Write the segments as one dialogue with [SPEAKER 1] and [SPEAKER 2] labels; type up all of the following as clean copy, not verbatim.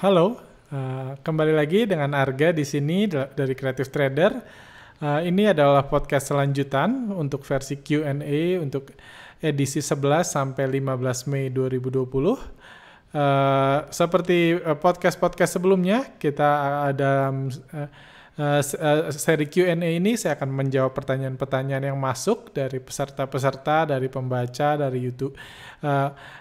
[SPEAKER 1] Halo, kembali lagi dengan Arga di sini dari Creative Trader. Ini adalah podcast selanjutan untuk versi Q&A untuk edisi 11 sampai 15 Mei 2020. Seperti podcast-podcast sebelumnya, kita ada seri Q&A ini saya akan menjawab pertanyaan-pertanyaan yang masuk dari peserta-peserta, dari pembaca, dari YouTube,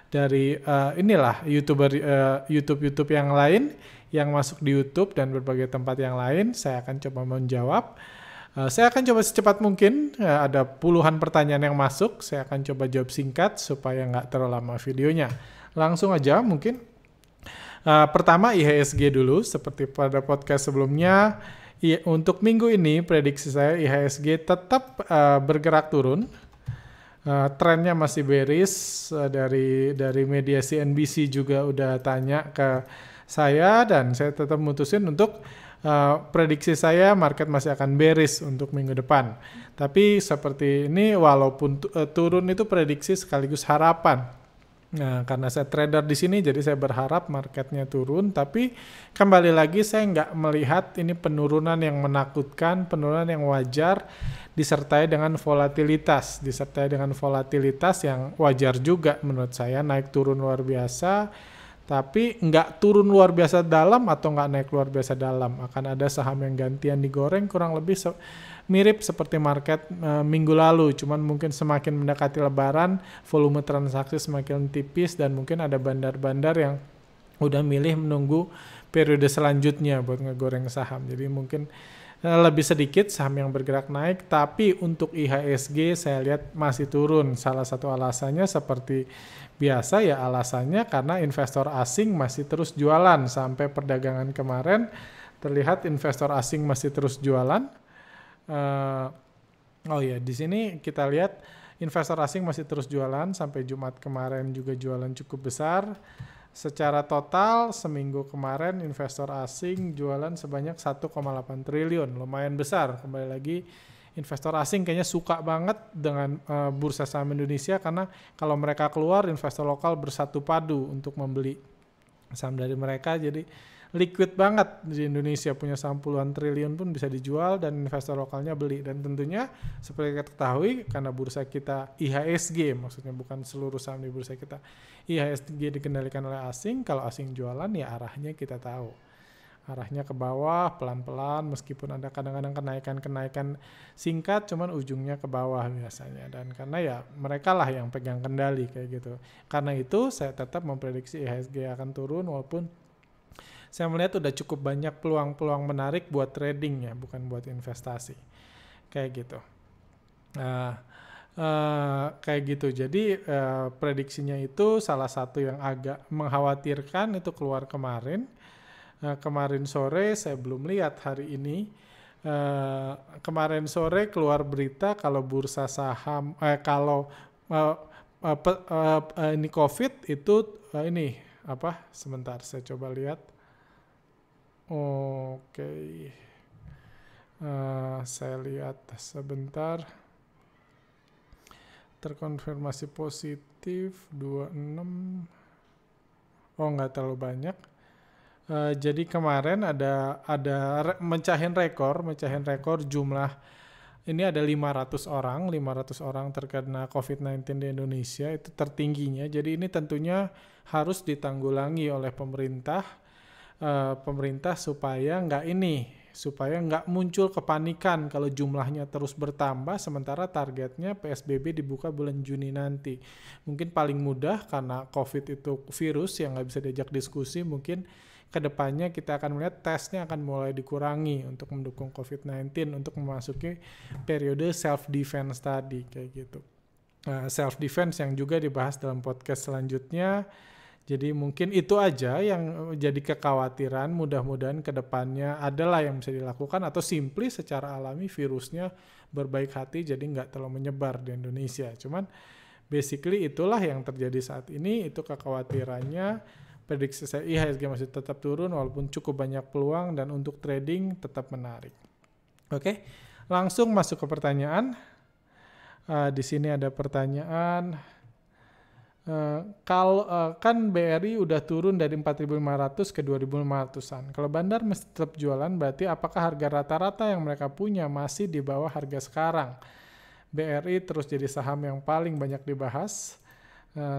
[SPEAKER 1] dari inilah YouTube yang lain yang masuk di YouTube dan berbagai tempat yang lain. Saya akan coba menjawab. Saya akan coba secepat mungkin. Ada puluhan pertanyaan yang masuk. Saya akan coba jawab singkat supaya nggak terlalu lama videonya. Langsung aja mungkin. Pertama IHSG dulu. Seperti pada podcast sebelumnya. Untuk minggu ini prediksi saya IHSG tetap bergerak turun. Trennya masih bearish. Dari media CNBC juga udah tanya ke saya dan saya tetap mutusin untuk prediksi saya market masih akan bearish untuk minggu depan. Tapi seperti ini walaupun turun itu prediksi sekaligus harapan. Nah, karena saya trader di sini, jadi saya berharap marketnya turun. Tapi kembali lagi saya nggak melihat ini penurunan yang menakutkan, penurunan yang wajar, disertai dengan volatilitas yang wajar juga menurut saya, naik turun luar biasa. Tapi nggak turun luar biasa dalam atau nggak naik luar biasa dalam. Akan ada saham yang gantian digoreng kurang lebih mirip seperti market minggu lalu. Cuman mungkin semakin mendekati lebaran, volume transaksi semakin tipis dan mungkin ada bandar-bandar yang udah milih menunggu periode selanjutnya buat ngegoreng saham. Jadi mungkin lebih sedikit saham yang bergerak naik. Tapi untuk IHSG saya lihat masih turun. Salah satu alasannya seperti biasa ya, alasannya karena investor asing masih terus jualan. Sampai perdagangan kemarin terlihat investor asing masih terus jualan. Di sini kita lihat investor asing masih terus jualan. Sampai Jumat kemarin juga jualan cukup besar. Secara total seminggu kemarin investor asing jualan sebanyak 1,8 triliun. Lumayan besar. Kembali lagi investor asing kayaknya suka banget dengan bursa saham Indonesia karena kalau mereka keluar, investor lokal bersatu padu untuk membeli saham dari mereka. Jadi liquid banget di Indonesia, punya saham puluhan triliun pun bisa dijual dan investor lokalnya beli. Dan tentunya seperti kita ketahui karena bursa kita IHSG, maksudnya bukan seluruh saham di bursa kita, IHSG dikendalikan oleh asing. Kalau asing jualan ya arahnya kita tahu, arahnya ke bawah pelan-pelan, meskipun ada kadang-kadang kenaikan singkat, cuman ujungnya ke bawah biasanya. Dan karena ya mereka lah yang pegang kendali kayak gitu. Karena itu saya tetap memprediksi IHSG akan turun, walaupun saya melihat udah cukup banyak peluang-peluang menarik buat trading ya, bukan buat investasi. Kayak gitu. Kayak gitu. Jadi prediksinya itu salah satu yang agak mengkhawatirkan itu keluar kemarin. Kemarin sore saya belum lihat hari ini. Kemarin sore keluar berita kalau bursa saham ini COVID itu sebentar saya coba lihat. Oke. Saya lihat sebentar. Terkonfirmasi positif 26. Nggak terlalu banyak. Jadi kemarin ada mencahin rekor jumlah. Ini ada 500 orang terkena COVID-19 di Indonesia, itu tertingginya. Jadi ini tentunya harus ditanggulangi oleh pemerintah supaya nggak muncul kepanikan kalau jumlahnya terus bertambah, sementara targetnya PSBB dibuka bulan Juni nanti. Mungkin paling mudah karena COVID itu virus yang nggak bisa diajak diskusi, mungkin kedepannya kita akan melihat tesnya akan mulai dikurangi untuk mendukung COVID-19 untuk memasuki periode self-defense tadi kayak gitu. Self-defense yang juga dibahas dalam podcast selanjutnya. Jadi mungkin itu aja yang jadi kekhawatiran. Mudah-mudahan ke depannya adalah yang bisa dilakukan atau simply secara alami virusnya berbaik hati jadi nggak terlalu menyebar di Indonesia. Cuman basically itulah yang terjadi saat ini, itu kekhawatirannya. Prediksi saya IHSG masih tetap turun walaupun cukup banyak peluang dan untuk trading tetap menarik. Oke, langsung masuk ke pertanyaan. Di sini ada pertanyaan. Kalau kan BRI udah turun dari 4.500 ke 2.500-an. Kalau Bandar mesti tetap jualan, berarti apakah harga rata-rata yang mereka punya masih di bawah harga sekarang? BRI terus jadi saham yang paling banyak dibahas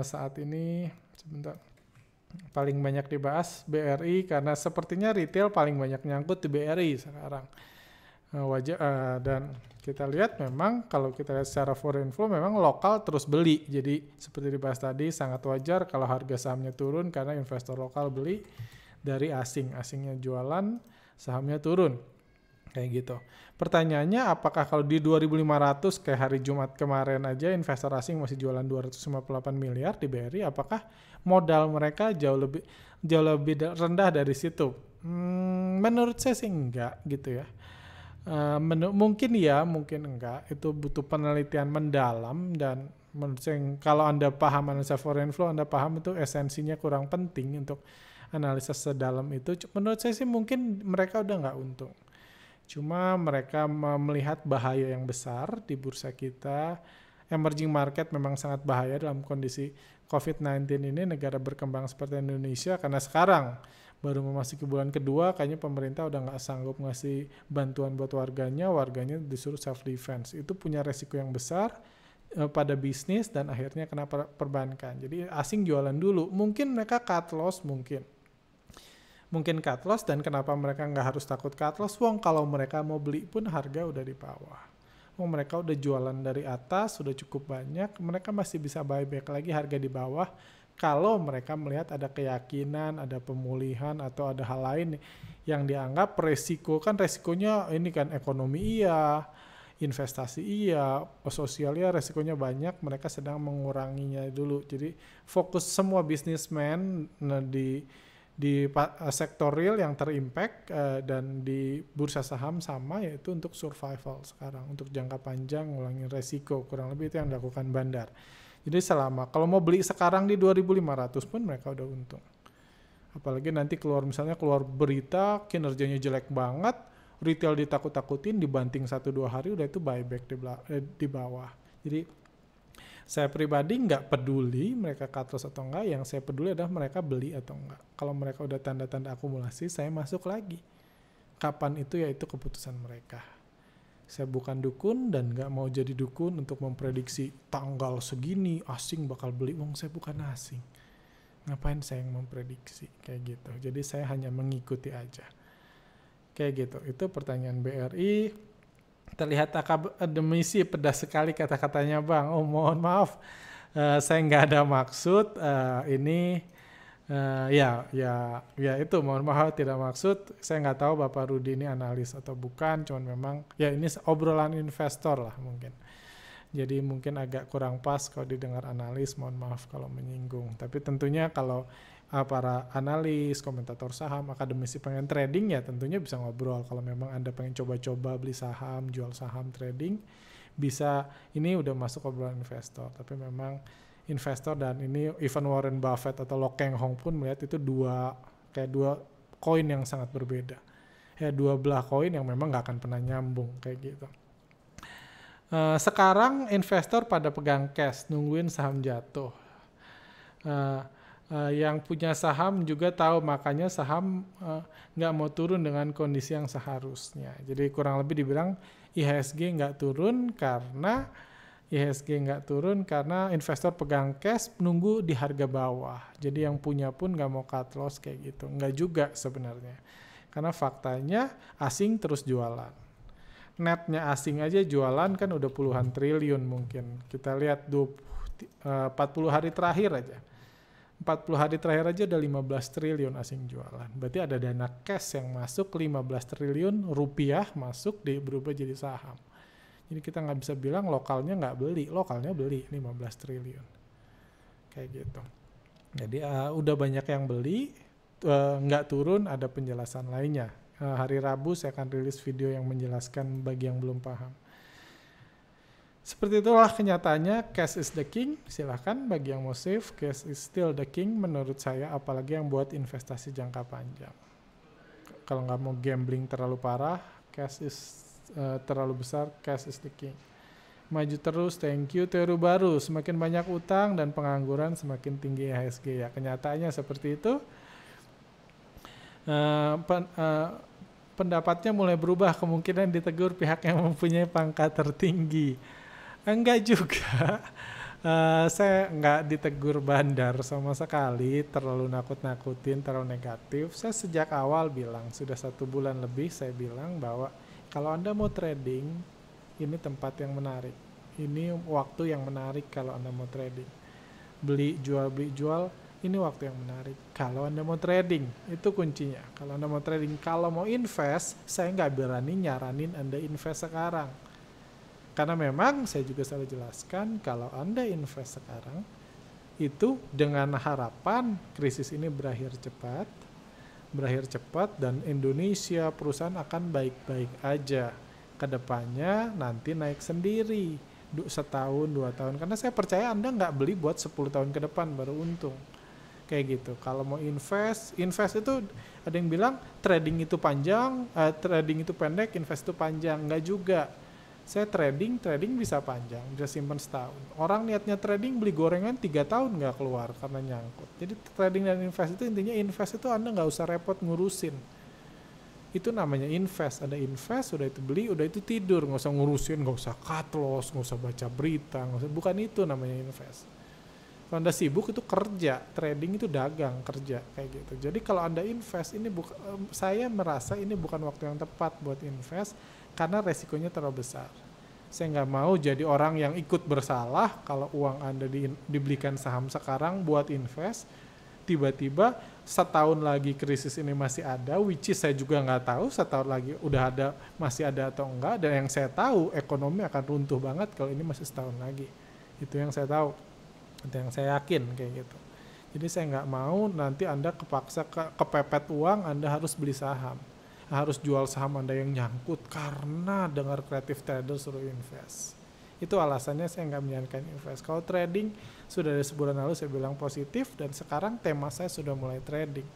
[SPEAKER 1] saat ini. Sebentar. Paling banyak dibahas BRI karena sepertinya retail paling banyak nyangkut di BRI sekarang. Dan kita lihat memang kalau kita lihat secara foreign flow memang lokal terus beli. Jadi seperti dibahas tadi sangat wajar kalau harga sahamnya turun karena investor lokal beli dari asing. Asingnya jualan, sahamnya turun. Kayak gitu. Pertanyaannya apakah kalau di 2.500 kayak hari Jumat kemarin aja investor asing masih jualan 258 miliar di BRI, apakah modal mereka jauh lebih rendah dari situ? Menurut saya sih enggak gitu ya. Mungkin ya, mungkin enggak. Itu butuh penelitian mendalam dan menurut saya kalau Anda paham analisa foreign flow, Anda paham itu esensinya kurang penting untuk analisa sedalam itu. Menurut saya sih mungkin mereka udah nggak untung. Cuma mereka melihat bahaya yang besar di bursa kita. Emerging market memang sangat bahaya dalam kondisi COVID-19 ini, negara berkembang seperti Indonesia, karena sekarang baru memasuki bulan kedua, kayaknya pemerintah udah nggak sanggup ngasih bantuan buat warganya disuruh self-defense. Itu punya resiko yang besar pada bisnis dan akhirnya kena perbankan. Jadi asing jualan dulu, mungkin mereka cut loss, mungkin cut loss, dan kenapa mereka nggak harus takut cut loss? Wong kalau mereka mau beli pun harga udah di bawah. Wong mereka udah jualan dari atas, sudah cukup banyak, mereka masih bisa buyback lagi harga di bawah kalau mereka melihat ada keyakinan, ada pemulihan atau ada hal lain yang dianggap resiko. Kan resikonya ini kan ekonomi iya, investasi iya, sosial iya, resikonya banyak, mereka sedang menguranginya dulu. Jadi fokus semua bisnismen di sektor real yang terimpact dan di bursa saham sama, yaitu untuk survival sekarang, untuk jangka panjang ngulangin resiko, kurang lebih itu yang dilakukan Bandar. Jadi selama kalau mau beli sekarang di 2.500 pun mereka udah untung. Apalagi nanti keluar berita kinerjanya jelek banget, retail ditakut-takutin, dibanting 1-2 hari udah itu buyback di bawah. Jadi saya pribadi nggak peduli mereka cut loss atau enggak, yang saya peduli adalah mereka beli atau enggak. Kalau mereka udah tanda-tanda akumulasi, saya masuk lagi. Kapan itu ya itu keputusan mereka. Saya bukan dukun dan nggak mau jadi dukun untuk memprediksi tanggal segini asing bakal beli. Saya bukan asing. Ngapain saya yang memprediksi kayak gitu. Jadi saya hanya mengikuti aja. Kayak gitu. Itu pertanyaan BRI. Terlihat akademisi, pedas sekali kata-katanya Bang. Mohon maaf, saya nggak ada maksud ya itu, mohon maaf tidak maksud. Saya nggak tahu Bapak Rudi ini analis atau bukan, cuman memang ya ini obrolan investor lah mungkin. Jadi mungkin agak kurang pas kalau didengar analis, mohon maaf kalau menyinggung. Tapi tentunya kalau para analis, komentator saham, akademisi pengen trading ya tentunya bisa ngobrol. Kalau memang Anda pengen coba-coba beli saham, jual saham, trading, bisa. Ini udah masuk obrolan investor. Tapi memang investor dan ini even Warren Buffett atau Lo Keng Hong pun melihat itu dua koin yang sangat berbeda. Ya dua belah koin yang memang nggak akan pernah nyambung kayak gitu. Sekarang investor pada pegang cash, nungguin saham jatuh. Yang punya saham juga tahu, makanya saham nggak mau turun dengan kondisi yang seharusnya. Jadi kurang lebih dibilang IHSG nggak turun karena investor pegang cash nunggu di harga bawah. Jadi yang punya pun nggak mau cut loss kayak gitu. Nggak juga sebenarnya. Karena faktanya asing terus jualan. Netnya asing aja jualan kan udah puluhan triliun mungkin. Kita lihat 40 hari terakhir aja. 40 hari terakhir aja udah 15 triliun asing jualan. Berarti ada dana cash yang masuk 15 triliun rupiah masuk berubah jadi saham. Jadi kita nggak bisa bilang lokalnya nggak beli. Lokalnya beli 15 triliun. Kayak gitu. Jadi udah banyak yang beli, nggak turun, ada penjelasan lainnya. Hari Rabu saya akan rilis video yang menjelaskan bagi yang belum paham. Seperti itulah kenyataannya, cash is the king. Silahkan bagi yang mau save, cash is still the king menurut saya, apalagi yang buat investasi jangka panjang. Kalau nggak mau gambling terlalu parah, cash is terlalu besar, cash is the king. Maju terus, thank you. Teori baru, semakin banyak utang dan pengangguran semakin tinggi IHSG. Ya, kenyataannya seperti itu. Pendapatnya mulai berubah, kemungkinan ditegur pihak yang mempunyai pangkat tertinggi. Enggak juga. Saya nggak ditegur bandar sama sekali, terlalu nakut-nakutin, terlalu negatif. Saya sejak awal bilang, sudah 1 bulan lebih saya bilang bahwa kalau Anda mau trading, ini tempat yang menarik. Ini waktu yang menarik kalau Anda mau trading. Beli, jual, ini waktu yang menarik. Kalau Anda mau trading, itu kuncinya. Kalau Anda mau trading, kalau mau invest, saya nggak berani nyaranin Anda invest sekarang. Karena memang saya juga selalu jelaskan kalau Anda invest sekarang itu dengan harapan krisis ini berakhir cepat dan Indonesia perusahaan akan baik-baik aja. Kedepannya nanti naik sendiri setahun 2 tahun. Karena saya percaya Anda nggak beli buat 10 tahun ke depan baru untung. Kayak gitu. Kalau mau invest itu ada yang bilang trading itu panjang, trading itu pendek, invest itu panjang. Nggak juga. Saya trading bisa panjang, bisa simpan setahun. Orang niatnya trading beli gorengan 3 tahun nggak keluar karena nyangkut. Jadi trading dan invest itu intinya invest itu Anda nggak usah repot ngurusin. Itu namanya invest. Ada invest, udah itu beli, udah itu tidur, nggak usah ngurusin, nggak usah cut loss, nggak usah baca berita, bukan itu namanya invest. Kalau Anda sibuk itu kerja, trading itu dagang, kerja kayak gitu. Jadi kalau Anda invest ini saya merasa ini bukan waktu yang tepat buat invest. Karena resikonya terlalu besar. Saya nggak mau jadi orang yang ikut bersalah kalau uang Anda dibelikan saham sekarang buat invest, tiba-tiba setahun lagi krisis ini masih ada, which is saya juga nggak tahu setahun lagi udah ada, masih ada atau enggak, dan yang saya tahu ekonomi akan runtuh banget kalau ini masih setahun lagi. Itu yang saya tahu, itu yang saya yakin kayak gitu. Jadi saya nggak mau nanti Anda kepaksa kepepet uang, Anda harus beli saham. Harus jual saham Anda yang nyangkut karena dengar creative trader suruh invest. Itu alasannya saya nggak menyarankan invest. Kalau trading, sudah dari sebulan lalu saya bilang positif dan sekarang tema saya sudah mulai trading.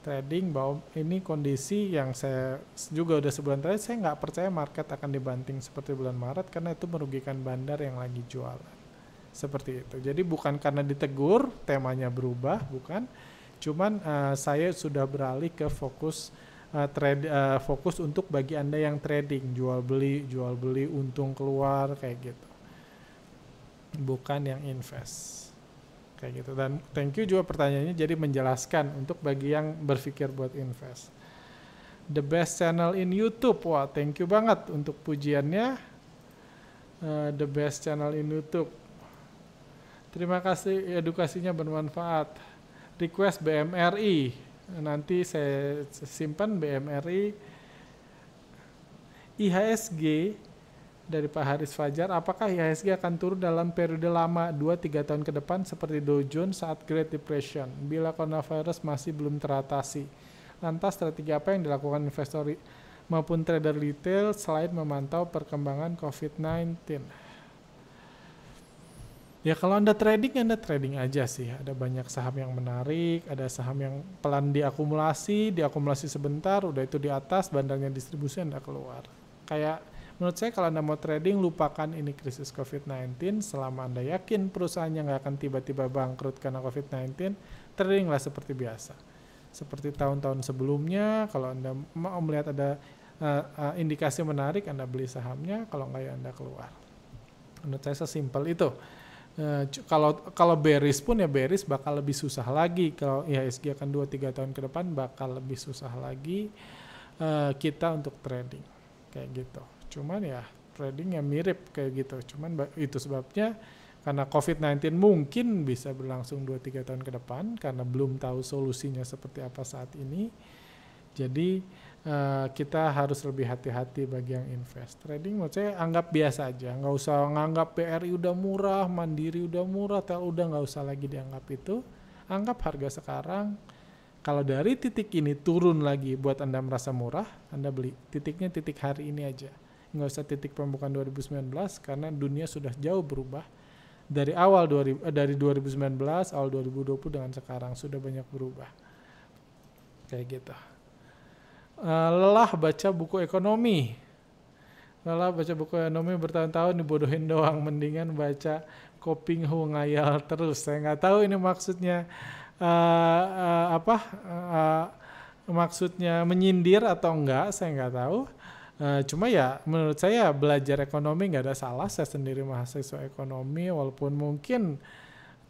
[SPEAKER 1] Trading bahwa ini kondisi yang saya juga udah sebulan terakhir, saya nggak percaya market akan dibanting seperti bulan Maret karena itu merugikan bandar yang lagi jualan. Seperti itu. Jadi bukan karena ditegur, temanya berubah, bukan. Cuman saya sudah beralih ke fokus fokus untuk bagi Anda yang trading, jual beli, untung keluar kayak gitu. Bukan yang invest. Kayak gitu. Dan thank you juga pertanyaannya jadi menjelaskan untuk bagi yang berpikir buat invest. The best channel in YouTube. Wah, thank you banget untuk pujiannya. The best channel in YouTube. Terima kasih, edukasinya bermanfaat. Request BMRI, nanti saya simpan BMRI. IHSG dari Pak Haris Fajar, apakah IHSG akan turun dalam periode lama 2-3 tahun ke depan seperti Dow Jones saat Great Depression bila coronavirus masih belum teratasi? Lantas strategi apa yang dilakukan investor maupun trader retail selain memantau perkembangan COVID-19? Ya kalau Anda trading aja sih. Ada banyak saham yang menarik, ada saham yang pelan diakumulasi sebentar, udah itu di atas, bandarnya distribusi Anda keluar. Kayak menurut saya kalau Anda mau trading, lupakan ini krisis COVID-19, selama Anda yakin perusahaannya nggak akan tiba-tiba bangkrut karena COVID-19, tradinglah seperti biasa. Seperti tahun-tahun sebelumnya, kalau Anda mau melihat ada indikasi menarik, Anda beli sahamnya, kalau nggak ya Anda keluar. Menurut saya sesimpel itu. Kalau bearish pun ya bearish bakal lebih susah lagi. Kalau IHSG akan 2-3 tahun ke depan bakal lebih susah lagi kita untuk trading kayak gitu. Cuman ya trading ya mirip kayak gitu. Cuman itu sebabnya karena COVID-19 mungkin bisa berlangsung 2-3 tahun ke depan karena belum tahu solusinya seperti apa saat ini. Jadi kita harus lebih hati-hati bagi yang invest. Trading menurut saya anggap biasa aja, nggak usah nganggap BRI udah murah, Mandiri udah murah, udah nggak usah lagi dianggap itu. Anggap harga sekarang, kalau dari titik ini turun lagi buat Anda merasa murah, Anda beli. Titiknya titik hari ini aja, nggak usah titik pembukaan 2019 karena dunia sudah jauh berubah. Dari dari 2019, awal 2020 dengan sekarang sudah banyak berubah. Kayak gitu. Lelah baca buku ekonomi. Kalau baca buku ekonomi bertahun-tahun dibodohin doang, mendingan baca Koping Hu ngayal terus. Saya nggak tahu ini maksudnya apa, maksudnya menyindir atau enggak, saya nggak tahu. Cuma ya menurut saya belajar ekonomi nggak ada salah. Saya sendiri mahasiswa ekonomi, walaupun mungkin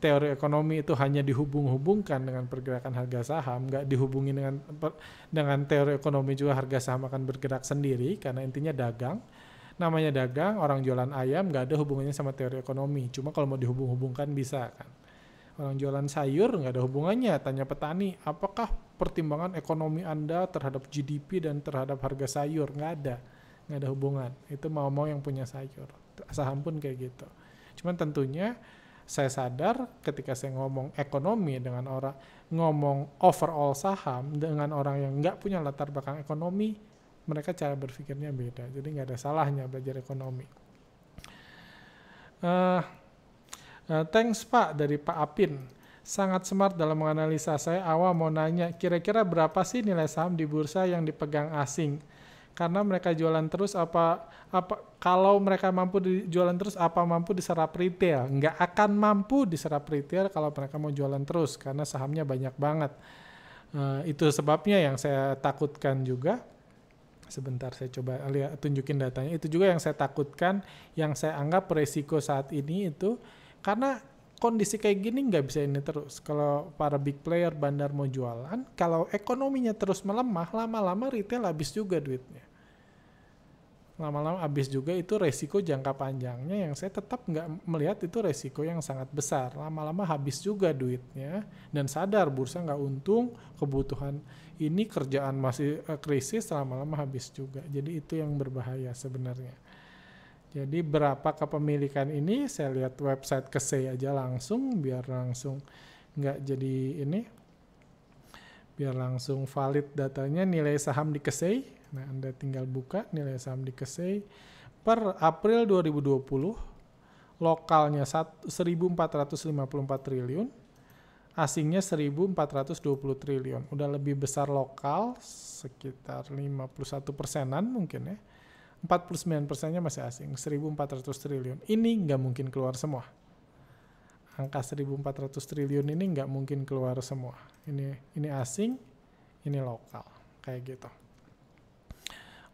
[SPEAKER 1] teori ekonomi itu hanya dihubung-hubungkan dengan pergerakan harga saham, nggak dihubungi dengan teori ekonomi juga harga saham akan bergerak sendiri karena intinya dagang. Namanya dagang, orang jualan ayam nggak ada hubungannya sama teori ekonomi. Cuma kalau mau dihubung-hubungkan bisa kan. Orang jualan sayur nggak ada hubungannya. Tanya petani, apakah pertimbangan ekonomi Anda terhadap GDP dan terhadap harga sayur? Nggak ada hubungan. Itu mau-mau yang punya sayur. Saham pun kayak gitu. Cuman tentunya saya sadar ketika saya ngomong ekonomi dengan orang, ngomong overall saham dengan orang yang nggak punya latar belakang ekonomi, mereka cara berpikirnya beda. Jadi nggak ada salahnya belajar ekonomi. Thanks Pak dari Pak Apin. Sangat smart dalam menganalisa. Saya awal mau nanya, kira-kira berapa sih nilai saham di bursa yang dipegang asing? Karena mereka jualan terus kalau mereka mampu jualan terus apa mampu diserap retail? Nggak akan mampu diserap retail kalau mereka mau jualan terus karena sahamnya banyak banget. Itu sebabnya yang saya takutkan juga. Sebentar saya coba tunjukin datanya. Itu juga yang saya takutkan, yang saya anggap resiko saat ini itu karena kondisi kayak gini nggak bisa ini terus. Kalau para big player bandar mau jualan, kalau ekonominya terus melemah, lama-lama retail habis juga duitnya. Lama-lama habis juga, itu resiko jangka panjangnya yang saya tetap nggak melihat itu resiko yang sangat besar. Lama-lama habis juga duitnya dan sadar bursa nggak untung, kebutuhan ini kerjaan masih krisis, lama-lama habis juga. Jadi itu yang berbahaya sebenarnya. Jadi berapa kepemilikan ini, saya lihat website Kesei aja langsung, biar langsung nggak jadi ini, biar langsung valid datanya. Nilai saham di Kesei, nah Anda tinggal buka nilai saham di Kesei per April 2020, lokalnya 1.454 triliun, asingnya 1.420 triliun. Udah lebih besar lokal, sekitar 51%-an mungkin ya. 49%-nya masih asing, 1.400 triliun. Ini nggak mungkin keluar semua. Angka 1.400 triliun ini nggak mungkin keluar semua. Ini asing, ini lokal, kayak gitu.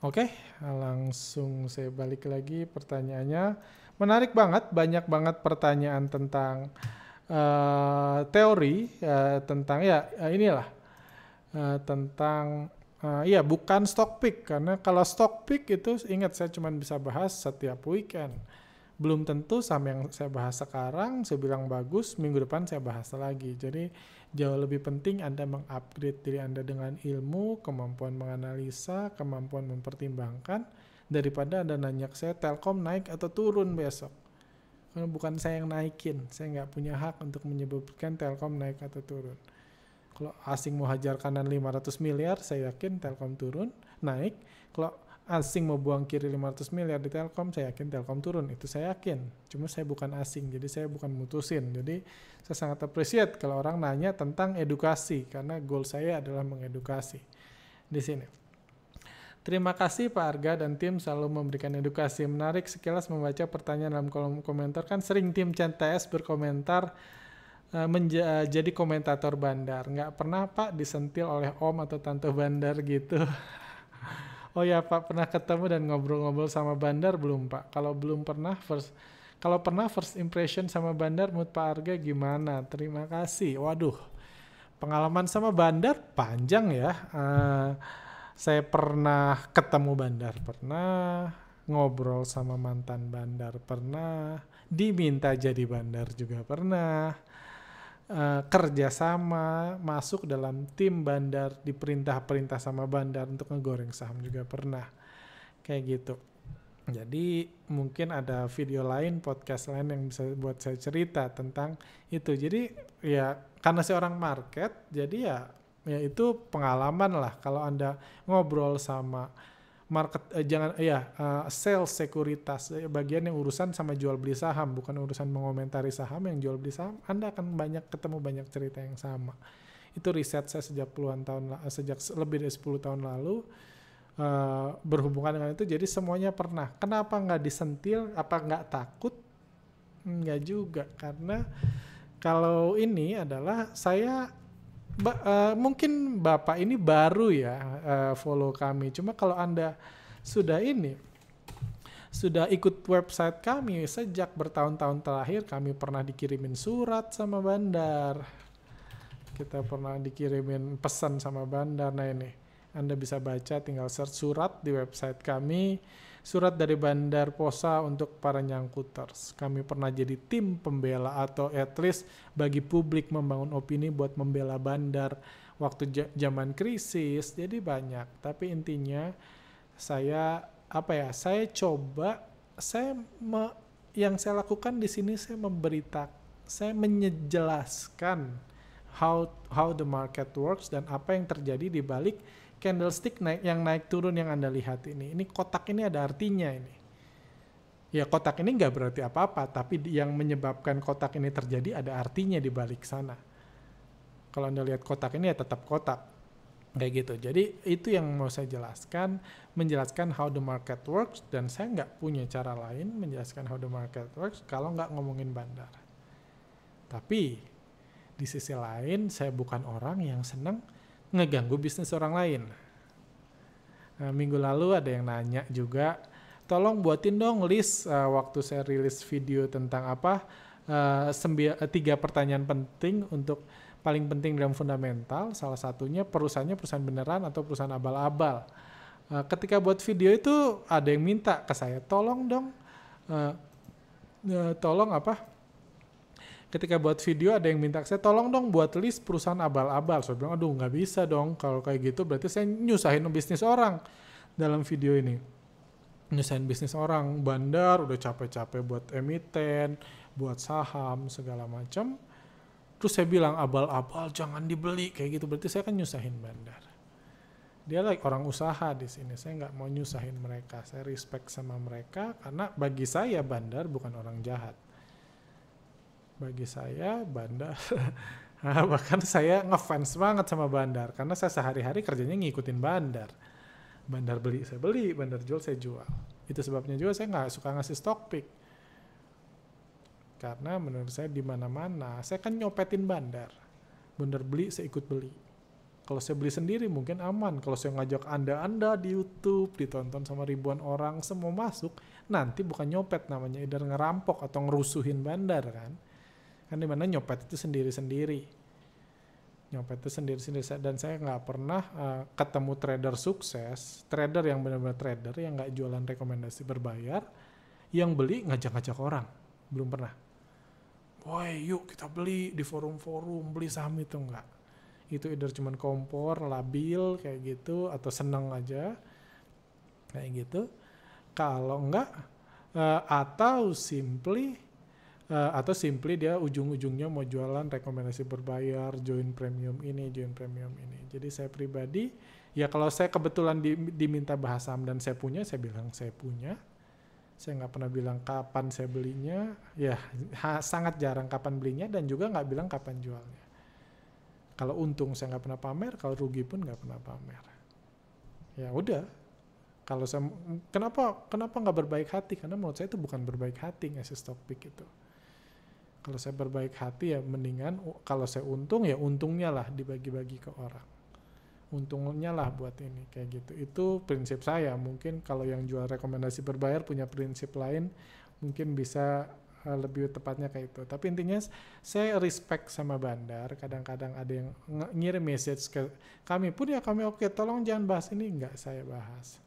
[SPEAKER 1] Oke, langsung saya balik lagi pertanyaannya. Menarik banget, banyak banget pertanyaan tentang teori, tentang tentang bukan stock pick, karena kalau stock pick itu ingat saya cuma bisa bahas setiap weekend. Belum tentu sama yang saya bahas sekarang, saya bilang bagus, minggu depan saya bahas lagi. Jadi jauh lebih penting Anda mengupgrade diri Anda dengan ilmu, kemampuan menganalisa, kemampuan mempertimbangkan, daripada Anda nanya ke saya, Telkom naik atau turun besok. Karena bukan saya yang naikin, saya nggak punya hak untuk menyebutkan Telkom naik atau turun. Kalau asing mau hajar kanan 500 miliar, saya yakin Telkom turun, naik. Kalau asing mau buang kiri 500 miliar di Telkom, saya yakin Telkom turun. Itu saya yakin. Cuma saya bukan asing, jadi saya bukan mutusin. Jadi saya sangat appreciate kalau orang nanya tentang edukasi, karena goal saya adalah mengedukasi di sini. Terima kasih Pak Arga dan tim selalu memberikan edukasi. Menarik sekilas membaca pertanyaan dalam kolom komentar. Kan sering tim CTS berkomentar menjadi komentator bandar. Nggak pernah Pak disentil oleh Om atau Tante bandar gitu. Oh ya Pak, pernah ketemu dan ngobrol-ngobrol sama bandar belum Pak? Kalau belum pernah, first impression sama bandar menurut Pak Arga gimana? Terima kasih. Waduh, pengalaman sama bandar panjang ya. Saya pernah ketemu bandar, pernah ngobrol sama mantan bandar, pernah diminta jadi bandar juga pernah. Kerjasama masuk dalam tim bandar, diperintah sama bandar untuk ngegoreng saham juga pernah, kayak gitu. Jadi mungkin ada video lain, podcast lain yang bisa buat saya cerita tentang itu. Jadi ya karena saya orang market, jadi ya itu pengalaman lah. Kalau Anda ngobrol sama market, sales sekuritas, bagian yang urusan sama jual beli saham, bukan urusan mengomentari saham. Yang jual beli saham Anda akan ketemu banyak cerita yang sama. Itu riset saya sejak lebih dari 10 tahun lalu. berhubungan dengan itu. Jadi semuanya pernah. Kenapa nggak disentil? Apa nggak takut? Nggak juga, karena kalau ini adalah saya mungkin Bapak ini baru ya follow kami. Cuma kalau Anda sudah ikut website kami sejak bertahun-tahun terakhir, kami pernah dikirimin surat sama bandar. Kita pernah dikirimin pesan sama bandar. Nah ini, Anda bisa baca, tinggal search surat di website kami. Surat dari Bandar Posa untuk para nyangkuters. Kami pernah jadi tim pembela, atau at least bagi publik membangun opini buat membela bandar waktu zaman krisis. Jadi banyak. Tapi intinya saya yang saya lakukan di sini, saya menjelaskan how the market works dan apa yang terjadi di balik candlestick naik turun yang Anda lihat ini. Ini kotak ini ada artinya ini. Ya kotak ini nggak berarti apa-apa, tapi yang menyebabkan kotak ini terjadi ada artinya di balik sana. Kalau Anda lihat kotak ini ya tetap kotak. Kayak gitu. Jadi itu yang mau saya jelaskan, menjelaskan how the market works, dan saya nggak punya cara lain menjelaskan how the market works kalau nggak ngomongin bandar. Tapi di sisi lain saya bukan orang yang senang ngeganggu bisnis orang lain. Nah, minggu lalu ada yang nanya juga, tolong buatin dong list waktu saya rilis video tentang 3 pertanyaan penting untuk paling penting dalam fundamental. Salah satunya perusahaannya perusahaan beneran atau perusahaan abal-abal. Ketika buat video itu ada yang minta ke saya, tolong dong, ketika buat video ada yang minta saya, tolong dong buat list perusahaan abal-abal. Saya bilang, aduh nggak bisa dong, kalau kayak gitu berarti saya nyusahin bisnis orang dalam video ini. Nyusahin bisnis orang, bandar udah capek-capek buat emiten, buat saham, segala macam. Terus saya bilang abal-abal jangan dibeli, kayak gitu berarti saya kan nyusahin bandar. Dia orang usaha di sini, saya nggak mau nyusahin mereka, saya respect sama mereka karena bagi saya bandar bukan orang jahat. Bagi saya bandar, bahkan saya ngefans banget sama bandar karena saya sehari-hari kerjanya ngikutin bandar. Bandar beli, saya beli, bandar jual, saya jual. Itu sebabnya juga saya nggak suka ngasih stock pick. Karena menurut saya di mana-mana, saya kan nyopetin bandar. Bandar beli, saya ikut beli. Kalau saya beli sendiri mungkin aman. Kalau saya ngajak Anda di YouTube, ditonton sama ribuan orang, semua masuk, nanti bukan nyopet namanya, either ngerampok atau ngerusuhin bandar kan. Kan dimana nyopet itu sendiri-sendiri. Nyopet itu sendiri-sendiri. Dan saya nggak pernah ketemu trader sukses, trader yang benar-benar trader, yang nggak jualan rekomendasi berbayar, yang beli ngajak-ngajak orang. Belum pernah. Woi yuk kita beli di forum-forum, beli saham itu enggak. Itu either cuman kompor, labil kayak gitu, atau seneng aja kayak gitu. Kalau enggak, atau simply dia ujung-ujungnya mau jualan rekomendasi berbayar, join premium ini. Jadi saya pribadi, ya kalau saya kebetulan diminta bahas saham dan saya punya, saya bilang saya punya. Saya nggak pernah bilang kapan saya belinya, ya sangat jarang kapan belinya, dan juga nggak bilang kapan jualnya. Kalau untung saya nggak pernah pamer, kalau rugi pun nggak pernah pamer. Ya udah. Kalau saya, kenapa nggak berbaik hati? Karena menurut saya itu bukan berbaik hati ngasih stock pick itu. Kalau saya berbaik hati ya mendingan, kalau saya untung ya untungnya lah dibagi-bagi ke orang. Untungnya lah buat ini kayak gitu. Itu prinsip saya. Mungkin kalau yang jual rekomendasi berbayar punya prinsip lain, mungkin bisa lebih tepatnya kayak itu. Tapi intinya saya respect sama bandar. Kadang-kadang ada yang ngirim message ke kami pun, ya kami oke, tolong jangan bahas ini, nggak saya bahas.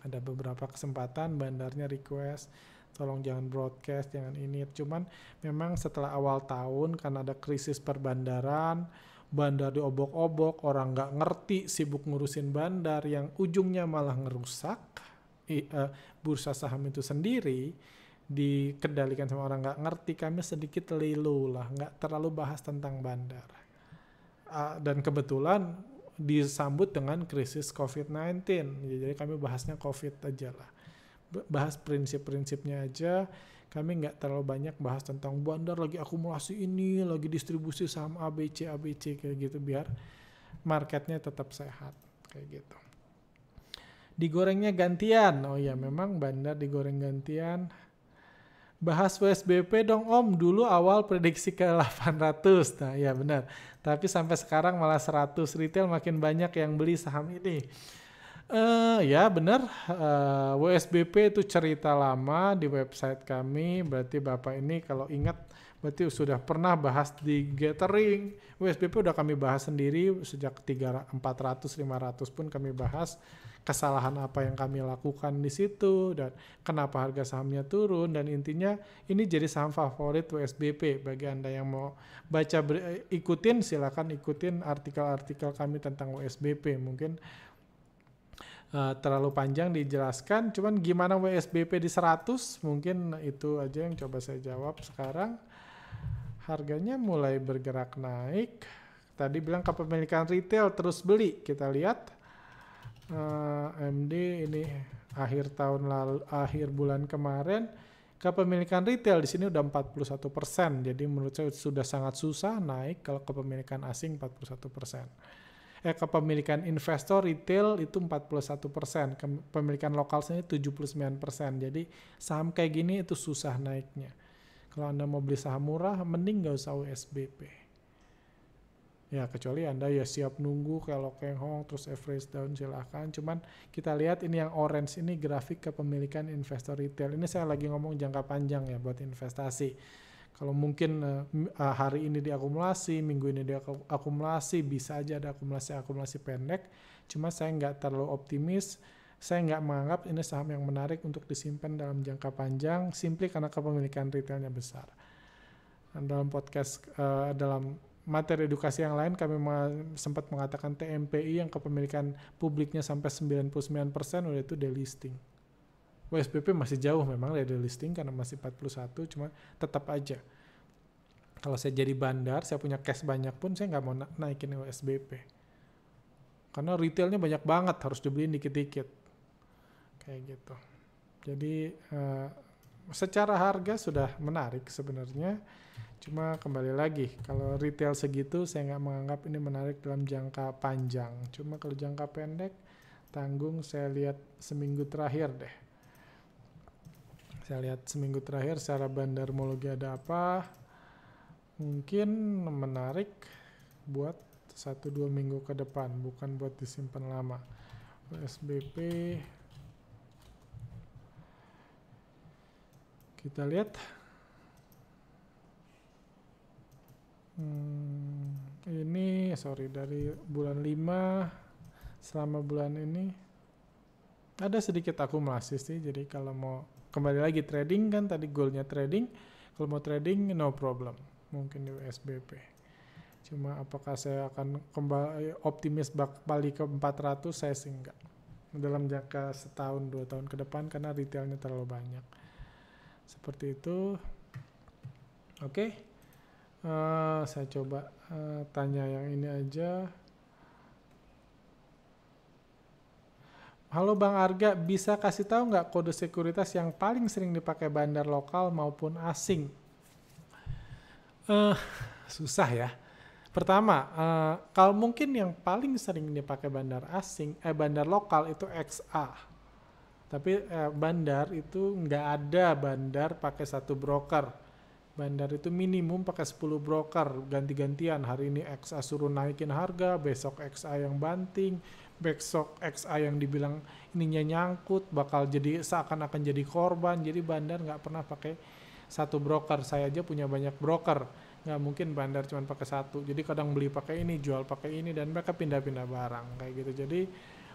[SPEAKER 1] Ada beberapa kesempatan bandarnya request, tolong jangan broadcast, jangan ini. Cuman memang setelah awal tahun karena ada krisis perbandaran, bandar diobok-obok, orang nggak ngerti, sibuk ngurusin bandar, yang ujungnya malah ngerusak bursa saham itu sendiri, dikendalikan sama orang nggak ngerti. Kami sedikit lelo lah, nggak terlalu bahas tentang bandar. Dan kebetulan disambut dengan krisis COVID-19, jadi kami bahasnya COVID aja lah. Bahas prinsip-prinsipnya aja, kami nggak terlalu banyak bahas tentang bandar lagi akumulasi ini, lagi distribusi saham ABC kayak gitu, biar marketnya tetap sehat kayak gitu. Digorengnya gantian. Oh ya, memang bandar digoreng gantian. Bahas WSBP dong Om, dulu awal prediksi ke 800. Nah ya benar. Tapi sampai sekarang malah 100. Retail makin banyak yang beli saham ini. Ya benar, WSBP itu cerita lama di website kami. Berarti Bapak ini kalau ingat berarti sudah pernah bahas di Gathering. WSBP udah kami bahas sendiri sejak 400, 500 pun kami bahas kesalahan apa yang kami lakukan di situ dan kenapa harga sahamnya turun, dan intinya ini jadi saham favorit WSBP. Bagi Anda yang mau baca ikutin, silakan ikutin artikel-artikel kami tentang WSBP. Mungkin terlalu panjang dijelaskan, cuman gimana WSBP di 100, mungkin itu aja yang coba saya jawab sekarang. Harganya mulai bergerak naik. Tadi bilang kepemilikan retail terus beli. Kita lihat MD ini akhir tahun lalu, akhir bulan kemarin, kepemilikan retail di sini udah 41%. Jadi menurut saya sudah sangat susah naik kalau kepemilikan asing 41%. Kepemilikan investor retail itu 41%, kepemilikan lokal sini 79%. Jadi saham kayak gini itu susah naiknya. Kalau Anda mau beli saham murah, mending nggak usah WSBP. Ya kecuali Anda ya siap nunggu kalau Keng Hong terus average down, silahkan. Cuman kita lihat ini yang orange ini grafik kepemilikan investor retail. Ini saya lagi ngomong jangka panjang ya buat investasi. Kalau mungkin hari ini diakumulasi, minggu ini diakumulasi, bisa aja ada akumulasi pendek. Cuma saya nggak terlalu optimis. Saya nggak menganggap ini saham yang menarik untuk disimpan dalam jangka panjang, simply karena kepemilikan retailnya besar. Dan dalam podcast, dalam materi edukasi yang lain, kami sempat mengatakan TMPI yang kepemilikan publiknya sampai 99% udah itu delisting. WSBP masih jauh memang dari delisting karena masih 41, cuma tetap aja. Kalau saya jadi bandar, saya punya cash banyak pun saya nggak mau naikin WSBP. Karena retailnya banyak banget, harus dibeliin dikit-dikit. Kayak gitu. Jadi secara harga sudah menarik sebenarnya. Cuma kembali lagi, kalau retail segitu saya nggak menganggap ini menarik dalam jangka panjang. Cuma kalau jangka pendek, tanggung saya lihat seminggu terakhir deh. Saya lihat seminggu terakhir secara bandarmologi ada apa. Mungkin menarik buat 1-2 minggu ke depan, bukan buat disimpan lama. WSBP kita lihat. Ini dari bulan 5 selama bulan ini ada sedikit akumulasi sih. Jadi kalau mau kembali lagi trading kan tadi goalnya trading, kalau mau trading no problem, mungkin di WSBP. Cuma apakah saya akan kembali optimis balik ke 400, saya sih enggak. Dalam jangka setahun 2 tahun ke depan karena retailnya terlalu banyak. Seperti itu. Oke. Saya coba tanya yang ini aja. Halo Bang Arga, bisa kasih tahu nggak kode sekuritas yang paling sering dipakai bandar lokal maupun asing? Susah ya. Pertama, kalau mungkin yang paling sering dipakai bandar asing, bandar lokal itu XA. Tapi bandar itu nggak ada bandar pakai 1 broker. Bandar itu minimum pakai 10 broker, ganti-gantian. Hari ini XA suruh naikin harga, besok XA yang banting, besok XA yang dibilang ininya nyangkut, bakal jadi seakan-akan jadi korban. Jadi bandar nggak pernah pakai 1 broker. Saya aja punya banyak broker, nggak mungkin bandar cuma pakai 1. Jadi kadang beli pakai ini, jual pakai ini, dan mereka pindah-pindah barang kayak gitu. Jadi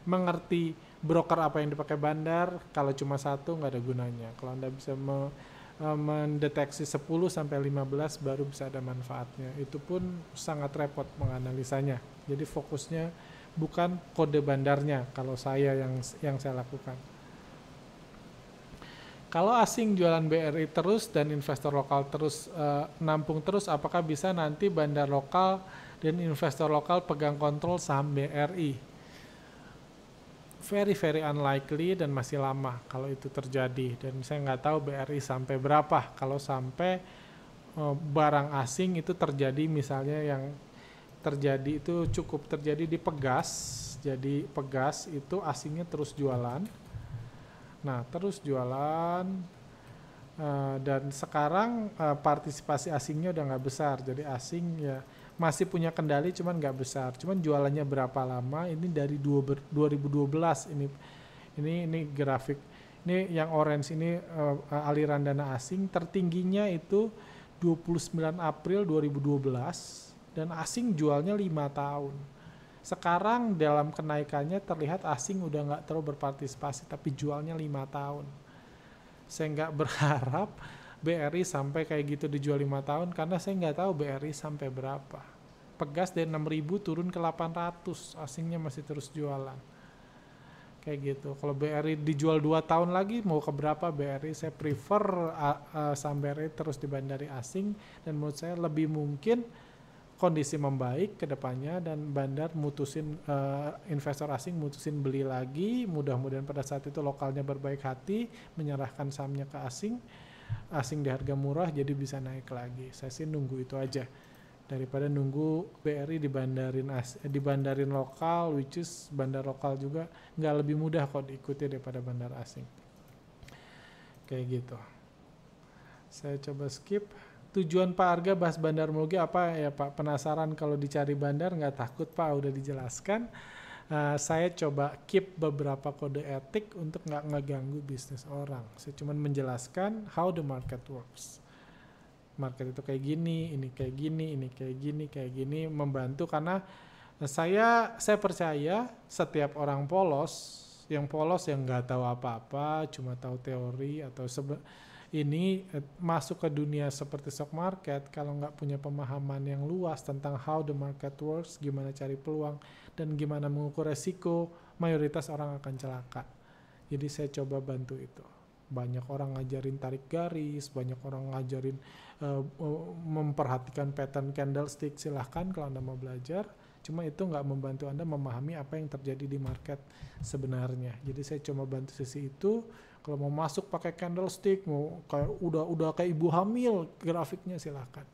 [SPEAKER 1] mengerti broker apa yang dipakai bandar, kalau cuma 1 nggak ada gunanya. Kalau Anda bisa mendeteksi 10 sampai 15 baru bisa ada manfaatnya. Itu pun sangat repot menganalisanya. Jadi fokusnya bukan kode bandarnya kalau saya yang saya lakukan. Kalau asing jualan BRI terus dan investor lokal terus nampung terus, apakah bisa nanti bandar lokal dan investor lokal pegang kontrol saham BRI? Very very unlikely dan masih lama kalau itu terjadi, dan saya nggak tahu BRI sampai berapa kalau sampai barang asing itu terjadi. Misalnya yang terjadi itu cukup terjadi di Pegas Jadi Pegas itu asingnya terus jualan. Nah, terus jualan dan sekarang partisipasi asingnya udah nggak besar. Jadi asing ya masih punya kendali cuman nggak besar. Cuman jualannya berapa lama? Ini dari 2012 ini grafik. Ini yang orange ini aliran dana asing tertingginya itu 29 April 2012 dan asing jualnya 5 tahun. Sekarang dalam kenaikannya terlihat asing udah nggak terlalu berpartisipasi tapi jualnya 5 tahun. Saya nggak berharap BRI sampai kayak gitu dijual 5 tahun karena saya nggak tahu BRI sampai berapa. Pegas dari 6.000 turun ke 800, asingnya masih terus jualan. Kayak gitu. Kalau BRI dijual 2 tahun lagi mau ke berapa BRI? Saya prefer saham BRI terus dibandari asing dan menurut saya lebih mungkin kondisi membaik ke depannya dan bandar mutusin investor asing mutusin beli lagi, mudah-mudahan pada saat itu lokalnya berbaik hati menyerahkan sahamnya ke asing di harga murah jadi bisa naik lagi. Saya sih nunggu itu aja daripada nunggu BRI dibandarin lokal, which is bandar lokal juga nggak lebih mudah kok diikuti daripada bandar asing. Kayak gitu. Saya coba skip. Tujuan Pak Arga bahas bandarmologi apa ya Pak? Penasaran kalau dicari bandar nggak takut Pak, udah dijelaskan. Saya coba keep beberapa kode etik untuk nggak ngeganggu bisnis orang. Saya cuma menjelaskan how the market works. Market itu kayak gini, ini kayak gini, ini kayak gini, kayak gini, membantu karena saya percaya setiap orang polos yang nggak tahu apa-apa, cuma tahu teori atau ini masuk ke dunia seperti stock market kalau nggak punya pemahaman yang luas tentang how the market works, gimana cari peluang dan gimana mengukur resiko, mayoritas orang akan celaka. Jadi saya coba bantu itu. Banyak orang ngajarin tarik garis, banyak orang ngajarin memperhatikan pattern candlestick, silahkan kalau Anda mau belajar. Cuma itu nggak membantu Anda memahami apa yang terjadi di market sebenarnya. Jadi saya cuma bantu sisi itu. Kalau mau masuk pakai candlestick, mau kayak udah kayak ibu hamil grafiknya silahkan.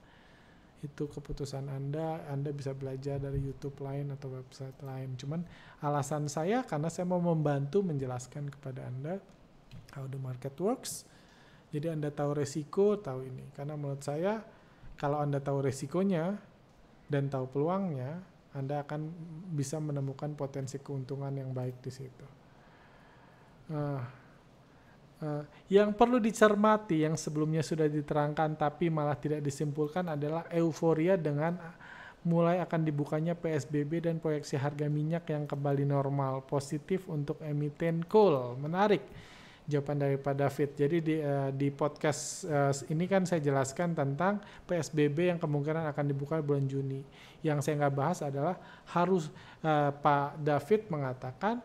[SPEAKER 1] Itu keputusan Anda bisa belajar dari YouTube lain atau website lain. Cuman alasan saya karena saya mau membantu menjelaskan kepada Anda how the market works. Jadi Anda tahu resiko, tahu ini. Karena menurut saya kalau Anda tahu resikonya dan tahu peluangnya, Anda akan bisa menemukan potensi keuntungan yang baik di situ. Yang perlu dicermati yang sebelumnya sudah diterangkan tapi malah tidak disimpulkan adalah euforia dengan mulai akan dibukanya PSBB dan proyeksi harga minyak yang kembali normal, positif untuk emiten coal. Menarik jawaban dari Pak David. Jadi di podcast ini kan saya jelaskan tentang PSBB yang kemungkinan akan dibuka bulan Juni. Yang saya nggak bahas adalah harus Pak David mengatakan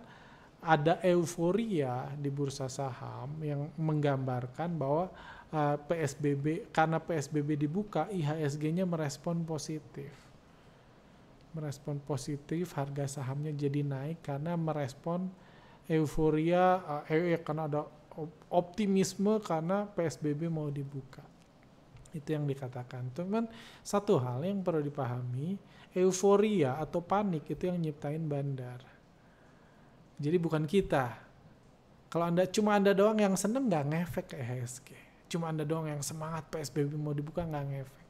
[SPEAKER 1] ada euforia di bursa saham yang menggambarkan bahwa karena PSBB dibuka, IHSG-nya merespon positif. Merespon positif, harga sahamnya jadi naik karena merespon euforia, karena ada optimisme karena PSBB mau dibuka. Itu yang dikatakan. Cuman satu hal yang perlu dipahami, euforia atau panik itu yang nyiptain bandar. Jadi bukan kita. Kalau cuma Anda doang yang seneng nggak ngefek ke IHSG. Cuma Anda doang yang semangat PSBB mau dibuka nggak ngefek.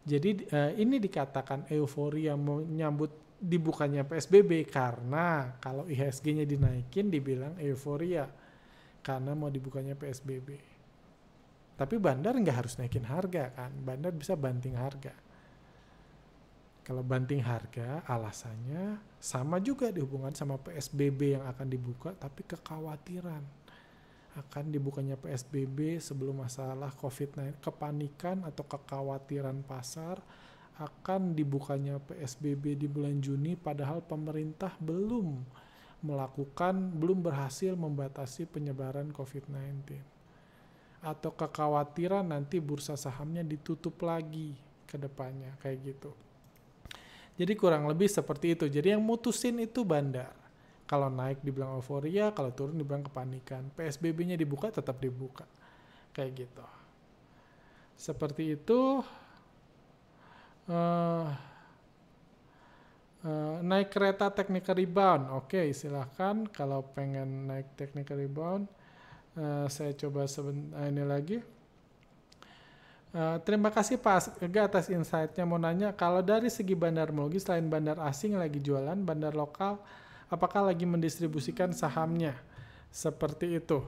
[SPEAKER 1] Jadi ini dikatakan euforia menyambut dibukanya PSBB karena kalau IHSG-nya dinaikin dibilang euforia karena mau dibukanya PSBB. Tapi bandar nggak harus naikin harga kan. Bandar bisa banting harga. Kalau banting harga, alasannya sama juga dihubungkan sama PSBB yang akan dibuka, tapi kekhawatiran akan dibukanya PSBB sebelum masalah COVID-19, kepanikan atau kekhawatiran pasar akan dibukanya PSBB di bulan Juni, padahal pemerintah belum berhasil membatasi penyebaran COVID-19. Atau kekhawatiran nanti bursa sahamnya ditutup lagi ke depannya, kayak gitu. Jadi kurang lebih seperti itu. Jadi yang mutusin itu bandar. Kalau naik dibilang euforia, kalau turun dibilang kepanikan. PSBB-nya dibuka, tetap dibuka. Kayak gitu. Seperti itu. Naik kereta technical rebound. Oke, silahkan kalau pengen naik technical rebound. Saya coba ini lagi. Terima kasih Pak Ega atas insight-nya. Mau nanya, kalau dari segi bandarmologi, selain bandar asing lagi jualan, bandar lokal apakah lagi mendistribusikan sahamnya? Seperti itu.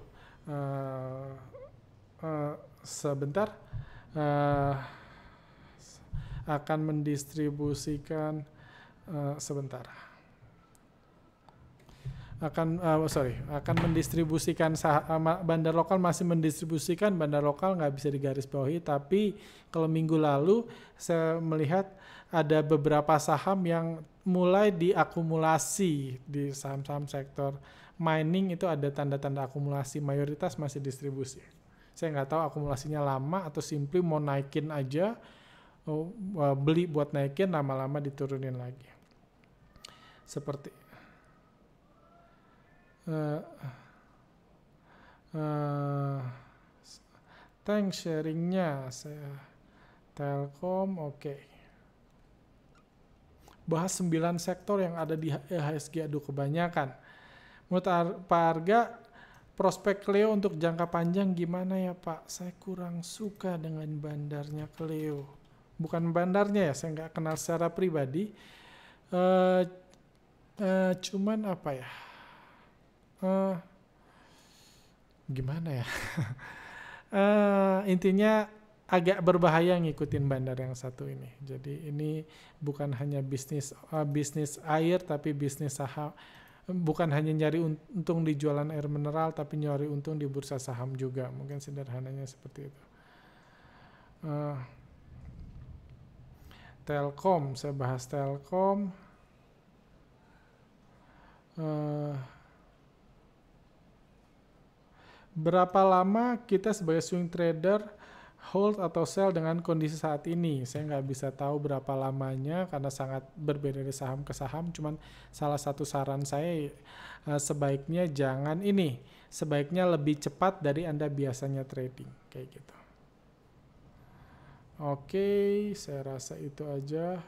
[SPEAKER 1] Sebentar. Akan mendistribusikan sebentar. Akan mendistribusikan bandar lokal masih mendistribusikan, bandar lokal nggak bisa digarisbawahi, tapi kalau minggu lalu saya melihat ada beberapa saham yang mulai diakumulasi di saham-saham sektor mining, itu ada tanda-tanda akumulasi, mayoritas masih distribusi. Saya nggak tahu akumulasinya lama atau simply mau naikin aja, beli buat naikin, lama-lama diturunin lagi. Seperti thanks sharingnya. Saya Telkom, oke. Bahas 9 sektor yang ada di IHSG, aduh kebanyakan. Menurut Pak Arga, prospek Cleo untuk jangka panjang gimana ya Pak? Saya kurang suka dengan bandarnya Cleo. Bukan bandarnya ya, saya nggak kenal secara pribadi. Cuman apa ya? Gimana ya? Intinya agak berbahaya ngikutin bandar yang satu ini. Jadi ini bukan hanya bisnis air, tapi bisnis saham. Bukan hanya nyari untung di jualan air mineral, tapi nyari untung di bursa saham juga. Mungkin sederhananya seperti itu. Telkom, saya bahas Telkom. Berapa lama kita sebagai swing trader hold atau sell dengan kondisi saat ini? Saya nggak bisa tahu berapa lamanya karena sangat berbeda dari saham ke saham. Cuman salah satu saran saya, sebaiknya jangan ini. Sebaiknya lebih cepat dari Anda biasanya trading. Kayak gitu. Oke, saya rasa itu aja.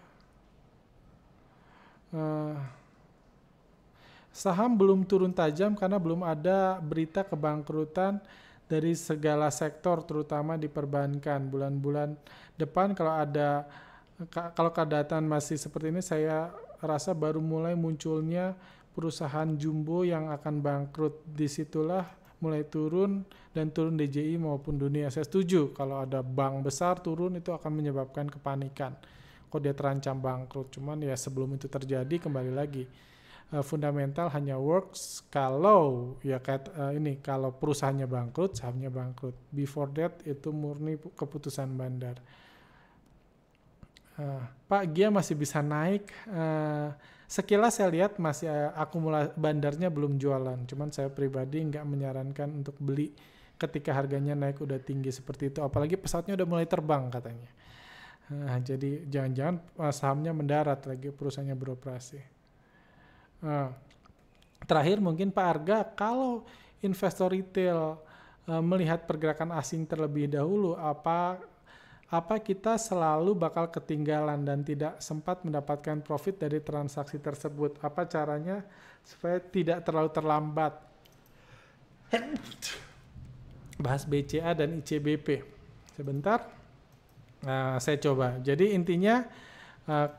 [SPEAKER 1] Saham belum turun tajam karena belum ada berita kebangkrutan dari segala sektor, terutama di perbankan. Bulan-bulan depan kalau keadaan masih seperti ini, saya rasa baru mulai munculnya perusahaan jumbo yang akan bangkrut. Disitulah mulai turun, dan turun DJI maupun dunia. Saya setuju kalau ada bank besar turun, itu akan menyebabkan kepanikan. Kok dia terancam bangkrut. Cuman ya sebelum itu terjadi, kembali lagi, fundamental hanya works kalau kalau perusahaannya bangkrut, sahamnya bangkrut. Before that itu murni keputusan bandar. Pak, Gia masih bisa naik. Sekilas saya lihat masih akumulasi bandarnya belum jualan. Cuman saya pribadi nggak menyarankan untuk beli ketika harganya naik udah tinggi seperti itu. Apalagi pesawatnya udah mulai terbang katanya. Jadi jangan-jangan sahamnya mendarat lagi, perusahaannya beroperasi. Terakhir mungkin Pak Arga, kalau investor retail melihat pergerakan asing terlebih dahulu, apa kita selalu bakal ketinggalan dan tidak sempat mendapatkan profit dari transaksi tersebut? Apa caranya supaya tidak terlalu terlambat? Bahas BCA dan ICBP. Sebentar, saya coba. Jadi intinya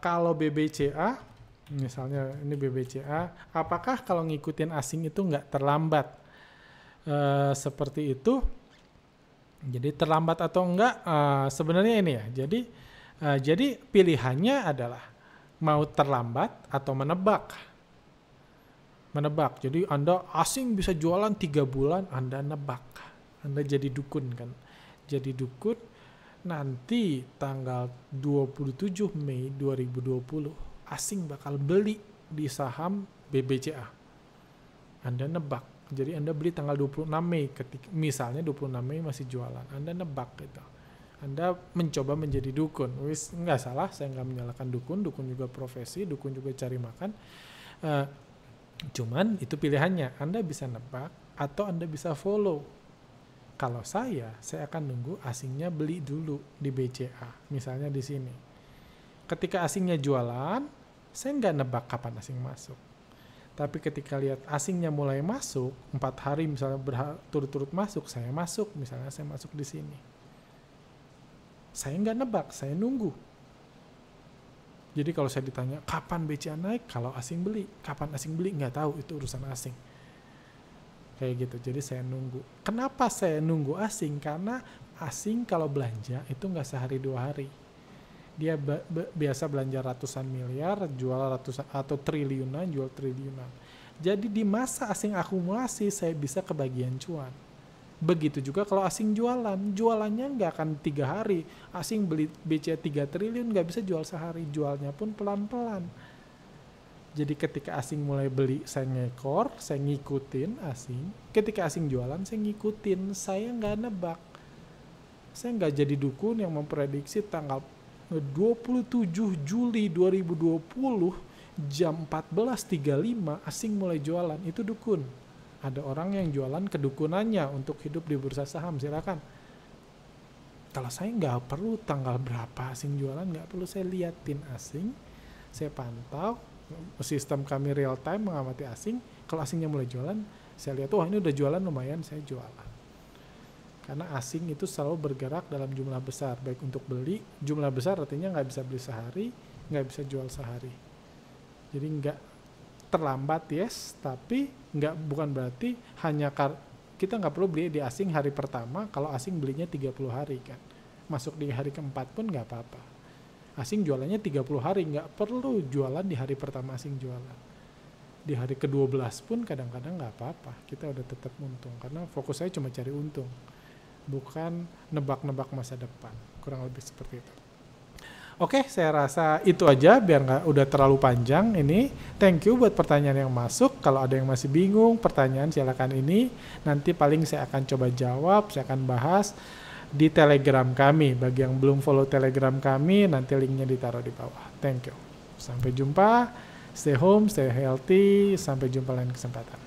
[SPEAKER 1] kalau BBCA, misalnya ini BBCA, apakah kalau ngikutin asing itu nggak terlambat? Seperti itu. Jadi terlambat atau enggak? Sebenarnya ini ya. Jadi pilihannya adalah mau terlambat atau menebak. Menebak. Jadi Anda asing bisa jualan 3 bulan, Anda nebak. Anda jadi dukun kan. Jadi dukun, nanti tanggal 27 Mei 2020 asing bakal beli di saham BBCA. Anda nebak. Jadi Anda beli tanggal 26 Mei, misalnya 26 Mei masih jualan. Anda nebak gitu. Anda mencoba menjadi dukun. Nggak salah, saya nggak menyalahkan dukun. Dukun juga profesi, dukun juga cari makan. Cuman itu pilihannya. Anda bisa nebak atau Anda bisa follow. Kalau saya akan nunggu asingnya beli dulu di BCA. Misalnya di sini. Ketika asingnya jualan, Saya nggak nebak kapan asing masuk. Tapi ketika lihat asingnya mulai masuk, 4 hari misalnya berturut-turut masuk, saya masuk, misalnya saya masuk di sini. Saya nggak nebak, saya nunggu. Jadi kalau saya ditanya, kapan BCA naik? Kalau asing beli. Kapan asing beli? Nggak tahu, itu urusan asing. Kayak gitu, jadi saya nunggu. Kenapa saya nunggu asing? Karena asing kalau belanja itu nggak sehari 2 hari. Dia biasa belanja ratusan miliar, jual ratusan atau triliunan, jual triliunan. Jadi di masa asing akumulasi saya bisa kebagian cuan. Begitu juga kalau asing jualannya nggak akan 3 hari. Asing beli BCA 3 triliun nggak bisa jual sehari, jualnya pun pelan-pelan. Jadi ketika asing mulai beli, saya ngekor, saya ngikutin asing. Ketika asing jualan, saya ngikutin, saya nggak nebak. Saya nggak jadi dukun yang memprediksi tanggal 27 Juli 2020 jam 14.35 asing mulai jualan. Itu dukun. Ada orang yang jualan kedukunannya untuk hidup di bursa saham, silakan. Kalau saya nggak perlu tanggal berapa asing jualan, nggak perlu, saya liatin asing, saya pantau, sistem kami real time mengamati asing. Kalau asingnya mulai jualan, saya lihat, wah ini udah jualan lumayan, saya jualan. Karena asing itu selalu bergerak dalam jumlah besar, baik untuk beli, jumlah besar artinya nggak bisa beli sehari, nggak bisa jual sehari. Jadi nggak terlambat, yes, tapi bukan berarti hanya kita nggak perlu beli di asing hari pertama, kalau asing belinya 30 hari kan. Masuk di hari keempat pun nggak apa-apa. Asing jualannya 30 hari, nggak perlu jualan di hari pertama asing jualan. Di hari ke-12 pun kadang-kadang nggak apa-apa, kita udah tetap untung. Karena fokus saya cuma cari untung, bukan nebak-nebak masa depan. Kurang lebih seperti itu. Oke, saya rasa itu aja biar nggak udah terlalu panjang ini. Thank you buat pertanyaan yang masuk. Kalau ada yang masih bingung, pertanyaan silakan ini. Nanti paling saya akan coba jawab, saya akan bahas di Telegram kami. Bagi yang belum follow Telegram kami, nanti linknya ditaruh di bawah. Thank you. Sampai jumpa. Stay home, stay healthy. Sampai jumpa lain kesempatan.